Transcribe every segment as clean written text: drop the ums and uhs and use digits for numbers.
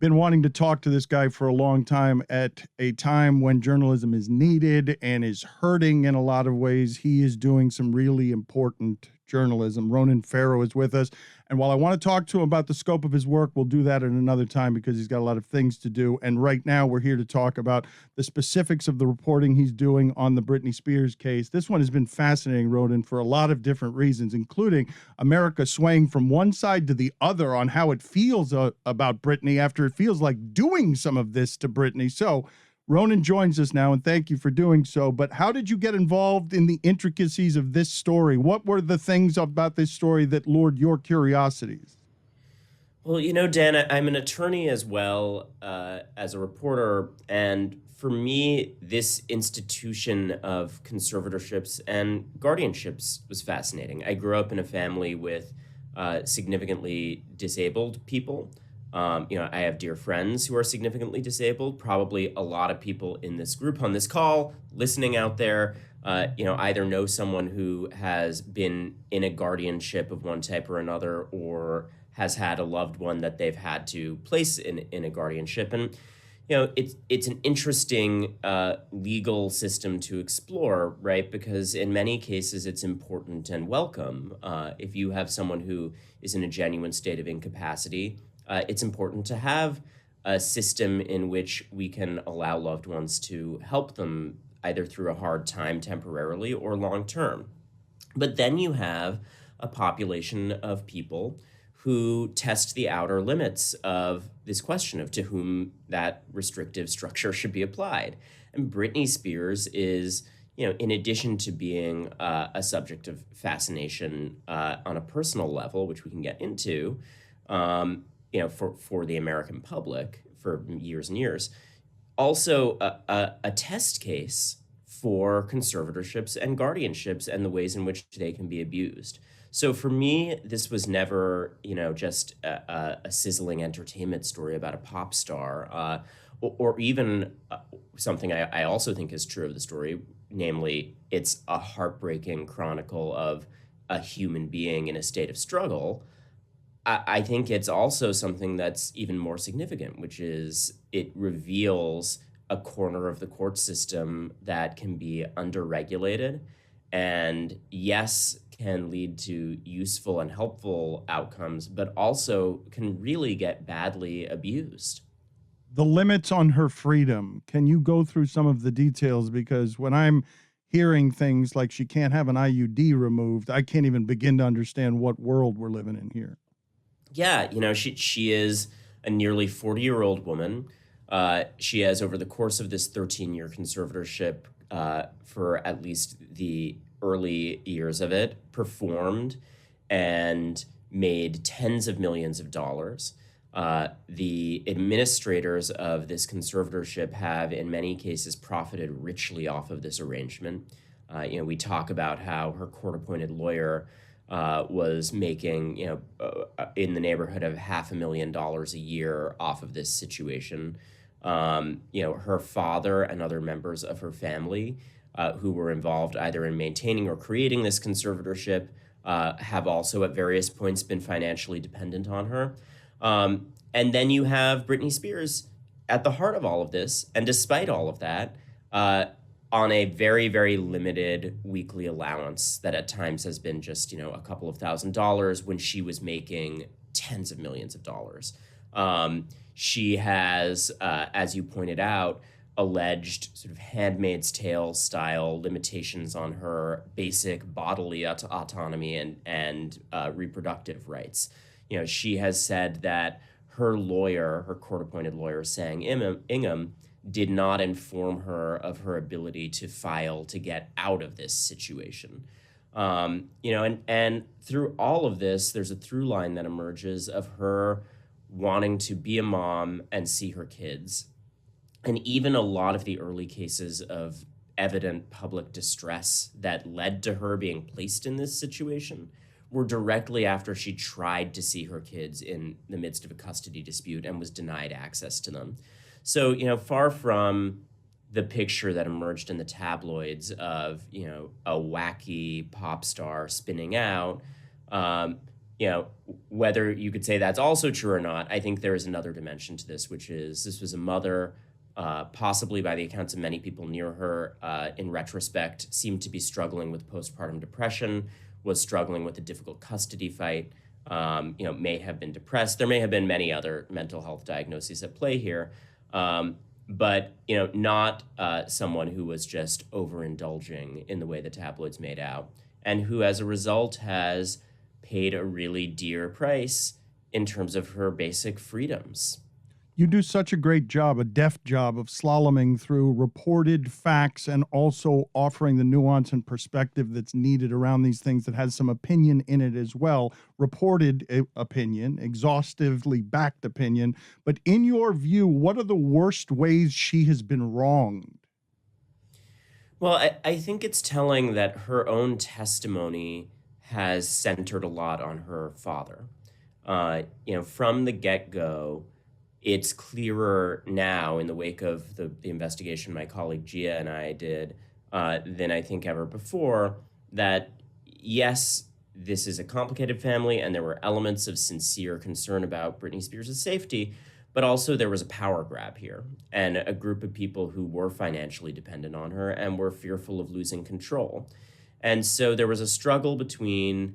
been wanting to talk to this guy for a long time at a time when journalism is needed and is hurting in a lot of ways. He is doing some really important journalism. Ronan Farrow is with us. And while I want to talk to him about the scope of his work, we'll do that at another time because he's got a lot of things to do. And right now we're here to talk about the specifics of the reporting he's doing on the Britney Spears case. This one has been fascinating, Ronan, for a lot of different reasons, including America swaying from one side to the other on how it feels about Britney after it feels like doing some of this to Britney. So Ronan joins us now, and thank you for doing so. But how did you get involved in the intricacies of this story? What were the things about this story that lured your curiosities? Well, Dan, I'm an attorney as well as a reporter. And for me, this institution of conservatorships and guardianships was fascinating. I grew up in a family with significantly disabled people. I have dear friends who are significantly disabled. Probably a lot of people in this group on this call listening out there, either know someone who has been in a guardianship of one type or another, or has had a loved one that they've had to place in a guardianship. And, it's an interesting legal system to explore, right? Because in many cases, it's important and welcome. If you have someone who is in a genuine state of incapacity, it's important to have a system in which we can allow loved ones to help them either through a hard time temporarily or long term. But then you have a population of people who test the outer limits of this question of to whom that restrictive structure should be applied. And Britney Spears is, in addition to being a subject of fascination on a personal level, which we can get into, for the American public for years and years, also a test case for conservatorships and guardianships and the ways in which they can be abused. So for me, this was never, just a sizzling entertainment story about a pop star, or even something I also think is true of the story, namely, it's a heartbreaking chronicle of a human being in a state of struggle. I think it's also something that's even more significant, which is it reveals a corner of the court system that can be underregulated and, yes, can lead to useful and helpful outcomes, but also can really get badly abused. The limits on her freedom. Can you go through some of the details? Because when I'm hearing things like she can't have an IUD removed, I can't even begin to understand what world we're living in here. Yeah, she is a nearly 40-year-old woman. She has, over the course of this 13-year conservatorship, for at least the early years of it, performed and made tens of millions of dollars. The administrators of this conservatorship have, in many cases, profited richly off of this arrangement. We talk about how her court-appointed lawyer was making, in the neighborhood of $500,000 a year off of this situation. Her father and other members of her family who were involved either in maintaining or creating this conservatorship have also at various points been financially dependent on her. And then you have Britney Spears at the heart of all of this. And despite all of that, on a very, very limited weekly allowance that at times has been just, a couple of $1,000s when she was making tens of millions of dollars. She has, as you pointed out, alleged sort of Handmaid's Tale style limitations on her basic bodily autonomy and reproductive rights. She has said that her lawyer, her court-appointed lawyer, Sang Ingham, did not inform her of her ability to file to get out of this situation. And through all of this, there's a through line that emerges of her wanting to be a mom and see her kids. And even a lot of the early cases of evident public distress that led to her being placed in this situation were directly after she tried to see her kids in the midst of a custody dispute and was denied access to them. So, far from the picture that emerged in the tabloids of, a wacky pop star spinning out, whether you could say that's also true or not, I think there is another dimension to this, which is this was a mother, possibly by the accounts of many people near her, in retrospect, seemed to be struggling with postpartum depression, was struggling with a difficult custody fight, may have been depressed. There may have been many other mental health diagnoses at play here, but not someone who was just overindulging in the way the tabloids made out, and who, as a result, has paid a really dear price in terms of her basic freedoms. You do such a great job, a deft job of slaloming through reported facts and also offering the nuance and perspective that's needed around these things that has some opinion in it as well. Reported opinion, exhaustively backed opinion. But in your view, what are the worst ways she has been wronged? Well, I think it's telling that her own testimony has centered a lot on her father. From the get-go, it's clearer now in the wake of the investigation my colleague Gia and I did than I think ever before, that yes, this is a complicated family and there were elements of sincere concern about Britney Spears' safety, but also there was a power grab here and a group of people who were financially dependent on her and were fearful of losing control. And so there was a struggle between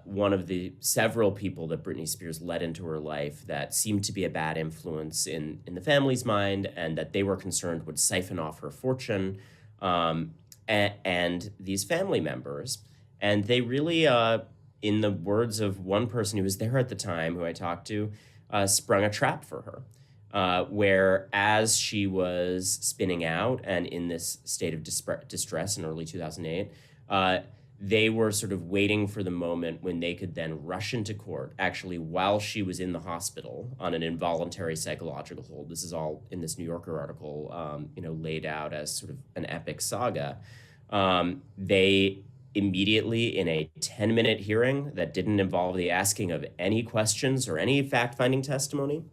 one of the several people that Britney Spears let into her life that seemed to be a bad influence in the family's mind, and that they were concerned would siphon off her fortune, and these family members. And they really, in the words of one person who was there at the time, who I talked to, sprung a trap for her. Where as she was spinning out and in this state of distress in early 2008, they were sort of waiting for the moment when they could then rush into court, actually while she was in the hospital on an involuntary psychological hold. This is all in this New Yorker article, laid out as sort of an epic saga. They immediately, in a 10-minute hearing that didn't involve the asking of any questions or any fact-finding testimony,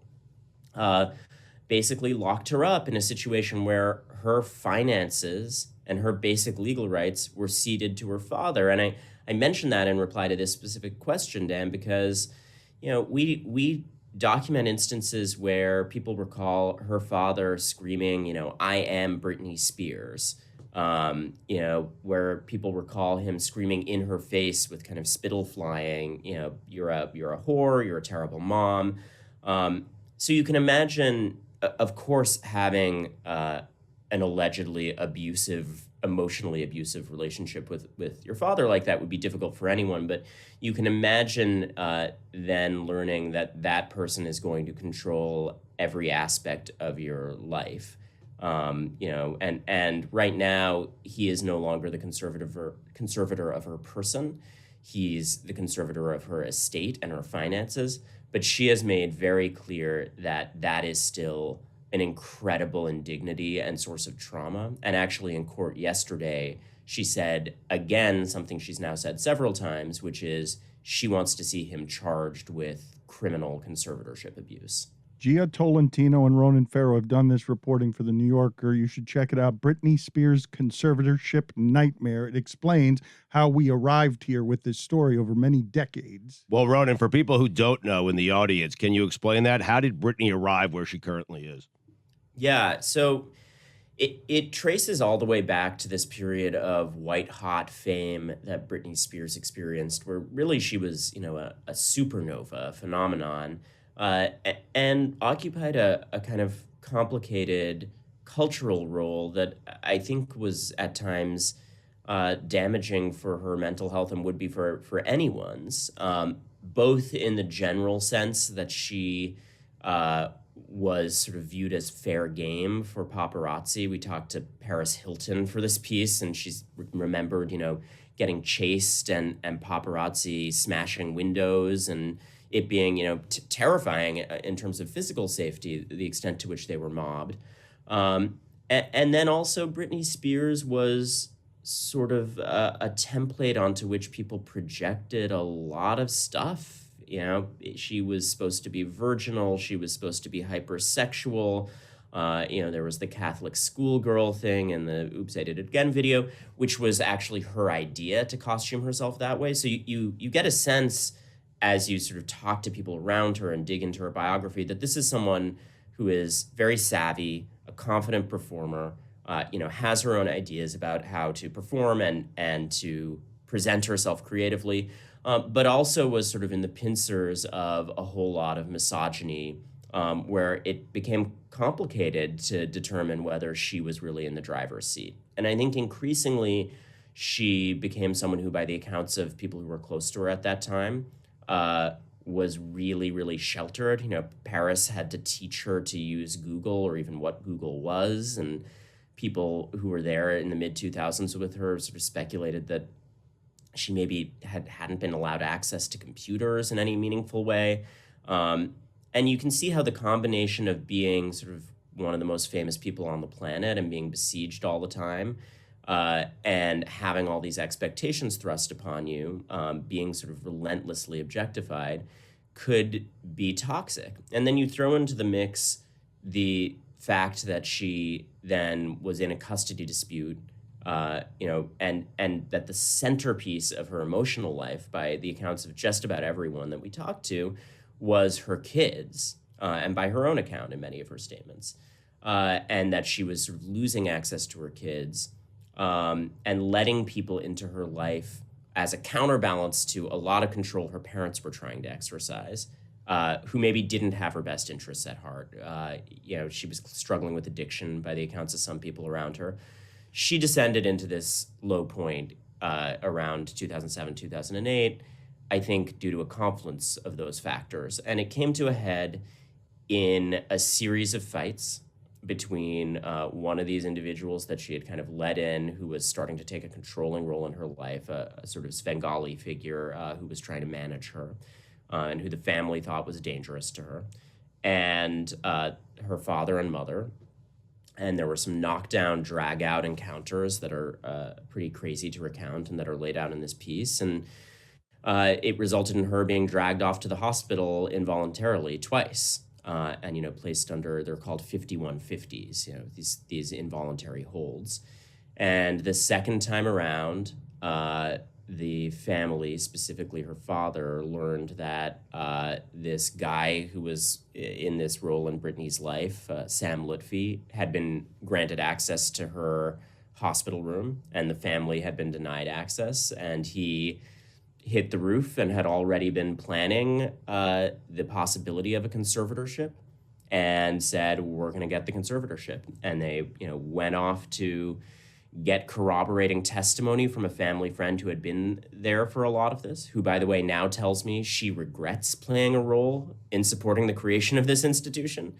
basically locked her up in a situation where her finances and her basic legal rights were ceded to her father. And I mentioned that in reply to this specific question, Dan, because, we document instances where people recall her father screaming, I am Britney Spears, where people recall him screaming in her face with kind of spittle flying, you're a whore, you're a terrible mom. So you can imagine, of course, having an allegedly emotionally abusive relationship with your father like that would be difficult for anyone. But you can imagine then learning that person is going to control every aspect of your life. And right now he is no longer the conservator of her person. He's the conservator of her estate and her finances. But she has made very clear that is still an incredible indignity and source of trauma. And actually in court yesterday, she said, again, something she's now said several times, which is she wants to see him charged with criminal conservatorship abuse. Gia Tolentino and Ronan Farrow have done this reporting for The New Yorker. You should check it out. Britney Spears' Conservatorship Nightmare. It explains how we arrived here with this story over many decades. Well, Ronan, for people who don't know in the audience, can you explain that? How did Britney arrive where she currently is? Yeah, so it traces all the way back to this period of white-hot fame that Britney Spears experienced, where really she was, a supernova, a phenomenon, and occupied a kind of complicated cultural role that I think was at times damaging for her mental health and would be for anyone's, both in the general sense that she was sort of viewed as fair game for paparazzi. We talked to Paris Hilton for this piece, and she's remembered, getting chased and paparazzi smashing windows, and it being, terrifying in terms of physical safety, the extent to which they were mobbed. And then also Britney Spears was sort of a template onto which people projected a lot of stuff. She was supposed to be virginal. She was supposed to be hypersexual. There was the Catholic schoolgirl thing and the Oops, I Did It Again video, which was actually her idea to costume herself that way. So you get a sense as you sort of talk to people around her and dig into her biography, that this is someone who is very savvy, a confident performer, has her own ideas about how to perform and to present herself creatively, but also was sort of in the pincers of a whole lot of misogyny, where it became complicated to determine whether she was really in the driver's seat. And I think increasingly she became someone who, by the accounts of people who were close to her at that time, was really, really sheltered. Paris had to teach her to use Google or even what Google was. And people who were there in the mid-2000s with her sort of speculated that she maybe hadn't been allowed access to computers in any meaningful way. And you can see how the combination of being sort of one of the most famous people on the planet and being besieged all the time, and having all these expectations thrust upon you, being sort of relentlessly objectified, could be toxic. And then you throw into the mix the fact that she then was in a custody dispute, and that the centerpiece of her emotional life, by the accounts of just about everyone that we talked to, was her kids, and by her own account in many of her statements, and that she was sort of losing access to her kids, and letting people into her life as a counterbalance to a lot of control her parents were trying to exercise, who maybe didn't have her best interests at heart. She was struggling with addiction by the accounts of some people around her. She descended into this low point around 2007, 2008, I think due to a confluence of those factors. And it came to a head in a series of fights between one of these individuals that she had kind of let in, who was starting to take a controlling role in her life, a sort of Svengali figure who was trying to manage her, and who the family thought was dangerous to her, and her father and mother. And there were some knockdown, drag-out encounters that are pretty crazy to recount and that are laid out in this piece. And it resulted in her being dragged off to the hospital involuntarily twice, and placed under, they're called 5150s, these involuntary holds. And the second time around, the family, specifically her father, learned that this guy who was in this role in Britney's life, Sam Lutfi, had been granted access to her hospital room, and the family had been denied access. And he hit the roof and had already been planning the possibility of a conservatorship, and said, we're going to get the conservatorship. And they went off to get corroborating testimony from a family friend who had been there for a lot of this, who, by the way, now tells me she regrets playing a role in supporting the creation of this institution.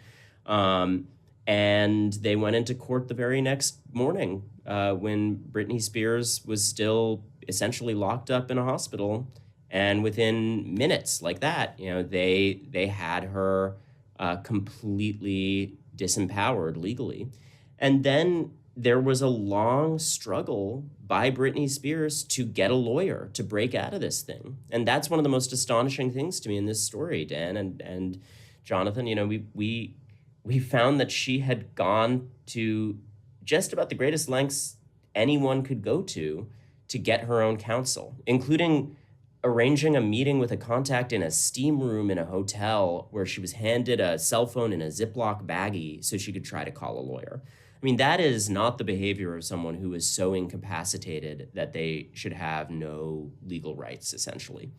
And they went into court the very next morning when Britney Spears was still essentially locked up in a hospital. And within minutes like that, they had her completely disempowered legally. And then there was a long struggle by Britney Spears to get a lawyer to break out of this thing. And that's one of the most astonishing things to me in this story, Dan and Jonathan. We found that she had gone to just about the greatest lengths anyone could go to get her own counsel, including arranging a meeting with a contact in a steam room in a hotel where she was handed a cell phone in a Ziploc baggie so she could try to call a lawyer. I mean, that is not the behavior of someone who is so incapacitated that they should have no legal rights, essentially.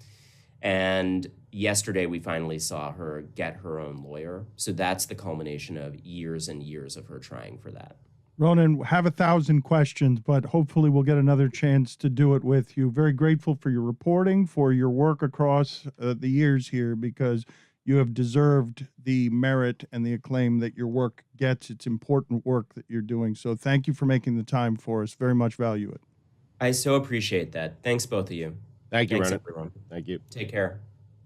And yesterday, we finally saw her get her own lawyer. So that's the culmination of years and years of her trying for that. Ronan, have 1,000 questions, but hopefully we'll get another chance to do it with you. Very grateful for your reporting, for your work across the years here, because you have deserved the merit and the acclaim that your work gets. It's important work that you're doing. So thank you for making the time for us. Very much value it. I so appreciate that. Thanks, both of you. Thank you, Thanks, Ronan. everyone. Thank you. Take care.